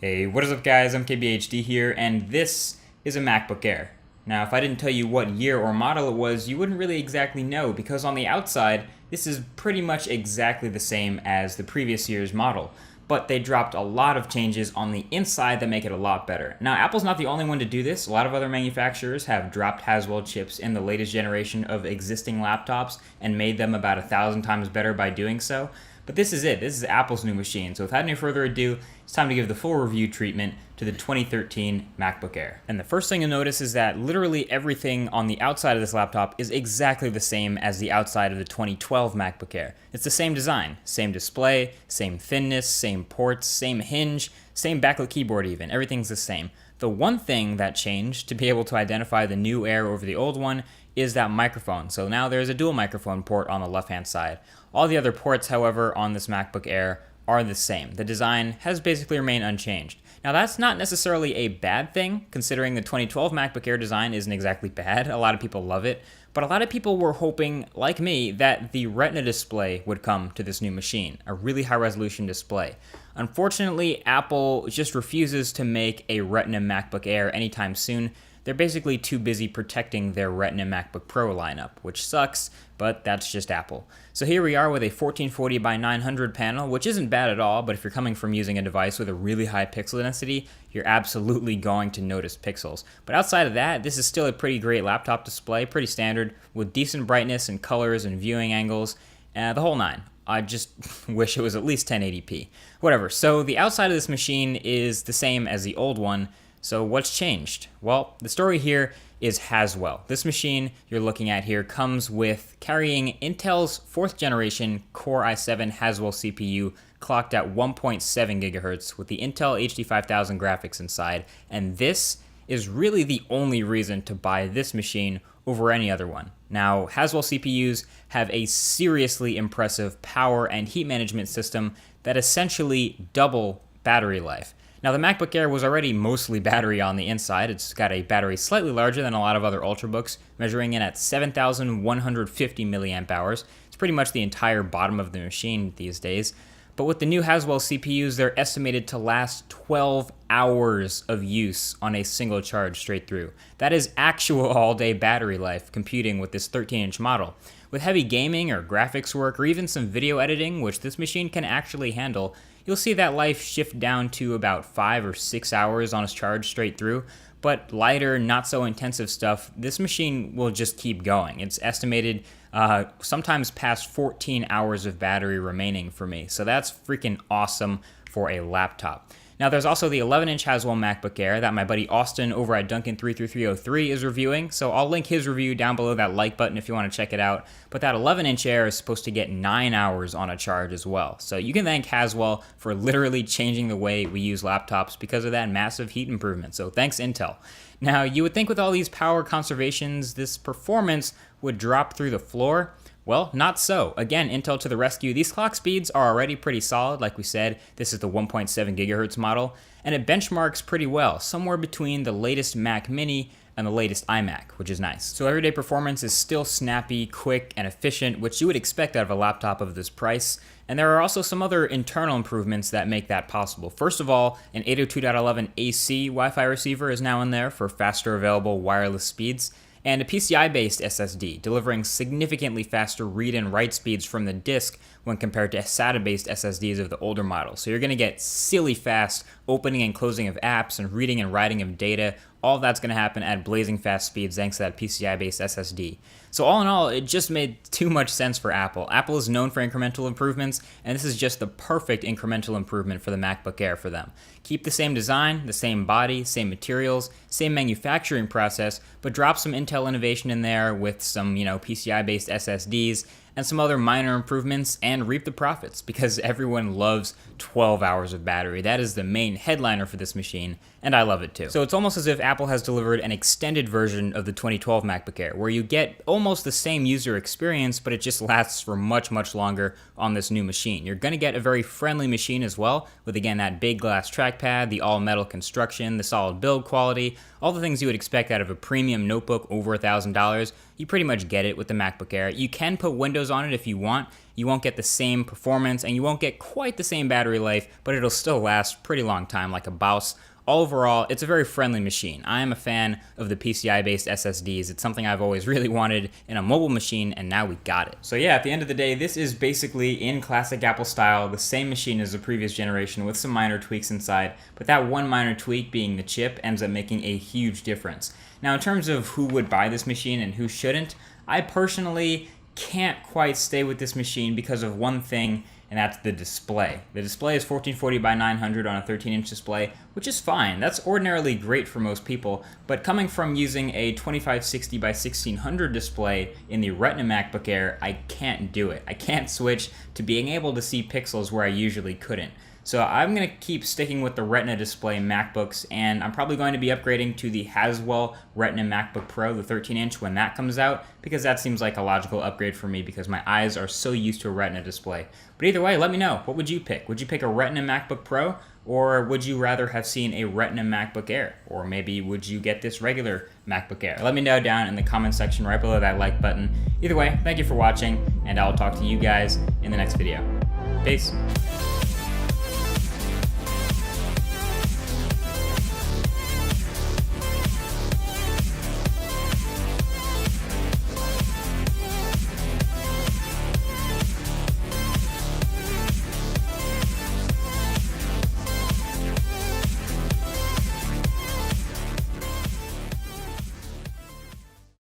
Hey, what is up guys, I'm KBHD here, and this is a MacBook Air. Now, if I didn't tell you what year or model it was, you wouldn't really exactly know, because on the outside, this is pretty much exactly the same as the previous year's model. But they dropped a lot of changes on the inside that make it a lot better. Now, Apple's not the only one to do this. A lot of other manufacturers have dropped Haswell chips in the latest generation of existing laptops and made them about 1,000 times better by doing so. But this is it. This is Apple's new machine. So without any further ado, it's time to give the full review treatment to the 2013 MacBook Air. And the first thing you'll notice is that literally everything on the outside of this laptop is exactly the same as the outside of the 2012 MacBook Air. It's the same design, same display, same thinness, same ports, same hinge, same backlit keyboard even. Everything's the same. The one thing that changed to be able to identify the new Air over the old one is that microphone. So now there's a dual microphone port on the left-hand side. All the other ports, however, on this MacBook Air are the same. The design has basically remained unchanged. Now that's not necessarily a bad thing, considering the 2012 MacBook Air design isn't exactly bad. A lot of people love it, but a lot of people were hoping, like me, that the Retina display would come to this new machine, a really high-resolution display. Unfortunately, Apple just refuses to make a Retina MacBook Air anytime soon. They're basically too busy protecting their Retina MacBook Pro lineup, which sucks, but that's just Apple. So here we are with a 1440 by 900 panel, which isn't bad at all, but if you're coming from using a device with a really high pixel density, you're absolutely going to notice pixels. But outside of that, this is still a pretty great laptop display, pretty standard, with decent brightness and colors and viewing angles, the whole nine. I just wish it was at least 1080p. Whatever, so the outside of this machine is the same as the old one. So what's changed? Well, the story here is Haswell. This machine you're looking at here comes with carrying Intel's 4th generation Core i7 Haswell CPU clocked at 1.7 gigahertz with the Intel HD 5000 graphics inside, and this is really the only reason to buy this machine over any other one. Now, Haswell CPUs have a seriously impressive power and heat management system that essentially double battery life. Now, the MacBook Air was already mostly battery on the inside. It's got a battery slightly larger than a lot of other Ultrabooks, measuring in at 7,150 milliamp hours. It's pretty much the entire bottom of the machine these days. But with the new Haswell CPUs, they're estimated to last 12 hours of use on a single charge straight through. That is actual all-day battery life computing with this 13-inch model. With heavy gaming or graphics work or even some video editing, which this machine can actually handle, you'll see that life shift down to about 5 or 6 hours on its charge straight through. But lighter, not so intensive stuff, this machine will just keep going. It's estimated sometimes past 14 hours of battery remaining for me. So that's freaking awesome for a laptop. Now, there's also the 11-inch Haswell MacBook Air that my buddy Austin over at Duncan33303 is reviewing, so I'll link his review down below that like button if you want to check it out. But that 11-inch Air is supposed to get 9 hours on a charge as well. So you can thank Haswell for literally changing the way we use laptops because of that massive heat improvement. So thanks, Intel. Now, you would think with all these power conservations, this performance would drop through the floor. Well, not so. Again, Intel to the rescue. These clock speeds are already pretty solid. Like we said, this is the 1.7 gigahertz model, and it benchmarks pretty well, somewhere between the latest Mac Mini and the latest iMac, which is nice. So everyday performance is still snappy, quick, and efficient, which you would expect out of a laptop of this price. And there are also some other internal improvements that make that possible. First of all, an 802.11 AC Wi-Fi receiver is now in there for faster available wireless speeds, and a PCI-based SSD, delivering significantly faster read and write speeds from the disk when compared to SATA-based SSDs of the older models. So you're going to get silly fast opening and closing of apps and reading and writing of data. All of that's going to happen at blazing fast speeds thanks to that PCI-based SSD. So all in all, it just made too much sense for Apple. Apple is known for incremental improvements, and this is just the perfect incremental improvement for the MacBook Air for them. Keep the same design, the same body, same materials, same manufacturing process, but drop some Intel innovation in there with some, PCI-based SSDs and some other minor improvements and reap the profits, because everyone loves 12 hours of battery. That is the main headliner for this machine, and I love it too. So it's almost as if Apple has delivered an extended version of the 2012 MacBook Air, where you get almost the same user experience, but it just lasts for much, much longer on this new machine. You're gonna get a very friendly machine as well, with again that big glass trackpad, the all-metal construction, the solid build quality, all the things you would expect out of a premium notebook over $1,000. you pretty much get it with the MacBook Air. You can put Windows on it if you want. You won't get the same performance and you won't get quite the same battery life, but it'll still last pretty long time like a BIOS. Overall, it's a very friendly machine. I am a fan of the PCI-based SSDs. It's something I've always really wanted in a mobile machine, and now we got it. So yeah, at the end of the day, this is basically, in classic Apple style, the same machine as the previous generation with some minor tweaks inside, but that one minor tweak being the chip ends up making a huge difference. Now, in terms of who would buy this machine and who shouldn't, I personally can't quite stay with this machine because of one thing, and that's the display. The display is 1440 by 900 on a 13-inch display, which is fine. That's ordinarily great for most people, but coming from using a 2560 by 1600 display in the Retina MacBook Air, I can't do it. I can't switch to being able to see pixels where I usually couldn't. So I'm going to keep sticking with the Retina display MacBooks, and I'm probably going to be upgrading to the Haswell Retina MacBook Pro, the 13-inch, when that comes out, because that seems like a logical upgrade for me because my eyes are so used to a Retina display. But either way, let me know. What would you pick? Would you pick a Retina MacBook Pro, or would you rather have seen a Retina MacBook Air? Or maybe would you get this regular MacBook Air? Let me know down in the comment section right below that like button. Either way, thank you for watching, and I'll talk to you guys in the next video. Peace.